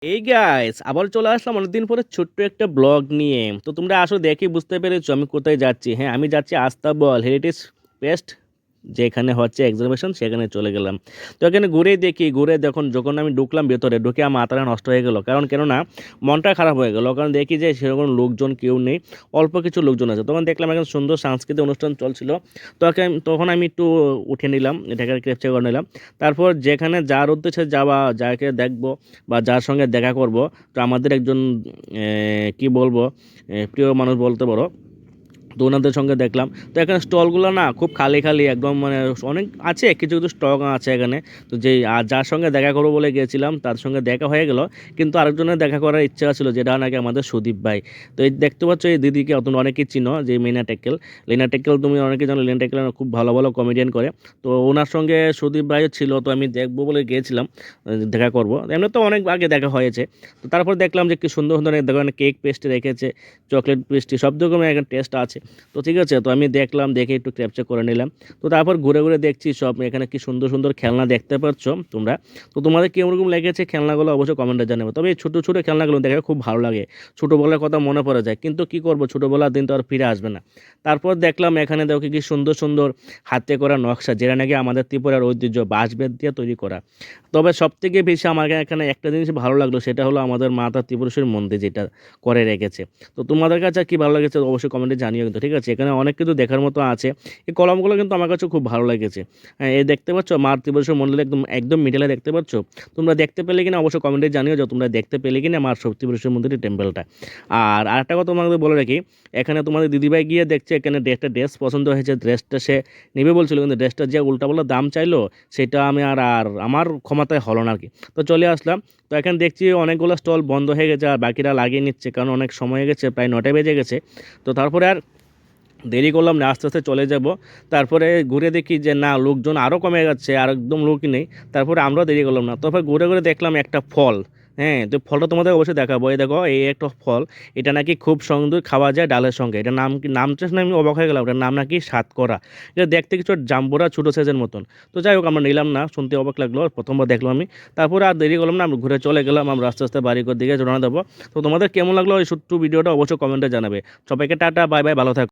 এই গাইস আবার চলে আসলাম অনেকদিন পরে ছোট্ট একটা ব্লগ নিয়ে। তো তোমরা আসো দেখি বুঝতে পেরেছো আমি কোথায় যাচ্ছি। হ্যাঁ, আমি যাচ্ছি আস্তাবল হেরিটেজ ফেস্ট, যেখানে হচ্ছে এক্সিবিশন, সেখানে চলে গেলাম। তো এখানে ঘুরে দেখি, ঘুরে যখন আমি ঢুকলাম ভেতরে, ঢুকে আমার মাথাটা নষ্ট হয়ে গেল। কারণ কেননা মনটা খারাপ হয়ে গেল, কারণ দেখি যে সেরকম লোকজন কেউ নেই, অল্প কিছু লোকজন আছে। তখন দেখলাম এখন সুন্দর সাংস্কৃতিক অনুষ্ঠান চলছিল। তখন আমি একটু উঠে নিলাম, এটাকে ক্যাপচার করে নিলাম। তারপর যেখানে যার উদ্দেশ্যে যাওয়া, যাকে দেখবো বা যার সঙ্গে দেখা করব, তো আমাদের একজন কি বলবো, প্রিয় মানুষ বলতে পারো। তো ওনাদের সঙ্গে দেখলাম। তো এখানে স্টলগুলো না খুব খালি খালি একদম, মানে অনেক আছে, কিছু কিছু স্টক আছে এখানে। তো যেই আর যার সঙ্গে দেখা করবো বলে গিয়েছিলাম তার সঙ্গে দেখা হয়ে গেল, কিন্তু আরেকজনের দেখা করার ইচ্ছা ছিল, যেটা নাকি আমাদের সুদীপ ভাই। তো এই দেখতে পাচ্ছ এই দিদিকে তোমরা অনেকেই চিনো, যে লীনা টেক্কেল তুমি অনেকেই জানো। লীনা টেক্কেল খুব ভালো ভালো কমেডিয়ান করে। তো ওনার সঙ্গে সুদীপ ভাইও ছিল, তো আমি দেখবো বলে গিয়েছিলাম, দেখা করব। এমনি তো অনেক আগে দেখা হয়েছে। তো তারপর দেখলাম যে কি সুন্দর সুন্দর দেখো কেক পেস্ট্রি রেখেছে, চকলেট পেস্ট্রি, সব রকমের একটা টেস্ট আছে। তো ঠিক আছে, তো আমি দেখলাম, দেখে একটু ক্যাপচার করে নিলাম। তো তারপর ঘুরে ঘুরে দেখছি সব, এখানে কি সুন্দর সুন্দর খেলনা দেখতে পাচ্ছ তোমরা। তো তোমাদের কিরকম লেগেছে খেলনাগুলো অবশ্যই কমেন্টে জানাবে। তবে এই ছোটো ছোটো খেলনাগুলো দেখে খুব ভালো লাগে, ছোটোবেলার কথা মনে পড়ে যায়। কিন্তু কি করব, ছোটোবেলার দিন তো আর ফিরে আসবে না। তারপর দেখলাম এখানে দেখো কি সুন্দর সুন্দর হাতে করা নকশা, যেটা নাকি আমাদের ত্রিপুরার ঐতিহ্য, বাঁশ বেত দিয়ে তৈরি করা। তবে সবথেকে বেশি আমার এখানে একটা জিনিস ভালো লাগলো, সেটা হলো আমাদের মাতা ত্রিপুরেশ্বরী মন্দির যেটা করে রেখেছে। তো তোমাদের কাছে কি ভালো লেগেছে অবশ্যই কমেন্টে জানিও কিন্তু, ঠিক আছে। এখানে অনেক কিছু দেখার মতো আছে। এই কলমগুলো কিন্তু আমার কাছে খুব ভালো লেগেছে। হ্যাঁ, এই দেখতে পাচ্ছ মা ত্রিপুরেশ্বরী মন্দিরে একদম একদম মিডলে দেখতে পাচ্ছ। তোমরা দেখতে পেলে কিনা অবশ্যই কমেন্টে জানিও যে তোমরা দেখতে পেলে কিনা মা ত্রিপুরেশ্বরী মন্দিরের টেম্পলটা। আর আরেকটা কথা তোমাদের বলে রাখি, এখানে তোমাদের দিদিভাই গিয়ে দেখছে এখানে একটা ড্রেস পছন্দ হয়েছে, ড্রেসটা সে নেবে বলছিল, কিন্তু ড্রেসটা যে উল্টাপাল্টা দাম চাইলো, সেটা আমি আর আর আমার ক্ষমতায় হলো না আর কি। তো চলে আসলাম। তো এখানে দেখছি অনেকগুলো স্টল বন্ধ হয়ে গেছে, আর বাকিরা লাগিয়ে নিচ্ছে, কারণ অনেক সময় হয়ে গেছে, প্রায় 9টা বেজে গেছে। তো তারপরে আর দেরি করলাম না, আস্তে আস্তে চলে যাব। তারপরে ঘুরে দেখি যে না, লোকজন আরও কমে যাচ্ছে, আর একদম লোকই নেই। তারপরে আমরাও দেরি করলাম না, তারপর ঘুরে ঘুরে দেখলাম একটা ফল। হ্যাঁ, তো ফলটা তোমাদের অবশ্যই দেখাবো। এই দেখো, এই একটা ফল, এটা নাকি খুব সুন্দর খাওয়া যায় ডালের সঙ্গে। এটা নাম কি, নামটা শুনে আমি অবাক হয়ে গেলাম। এটার নাম নাকি সাতকরা। এটা দেখতে কিছু জাম্বুরা ছোটো সাইজের মতন। তো যাই হোক, আমরা নিলাম না, শুনতে অবাক লাগলো, প্রথমবার দেখলাম আমি। তারপরে আর দেরি করলাম না, আমরা ঘুরে চলে গেলাম, আমরা আস্তে আস্তে বাড়ির দিকে রওনা দেবো। তো তোমাদের কেমন লাগলো এই ছোট্ট ভিডিওটা অবশ্যই কমেন্টে জানাবে। সবাইকে টাটা, বাই বাই, ভালো থাকো।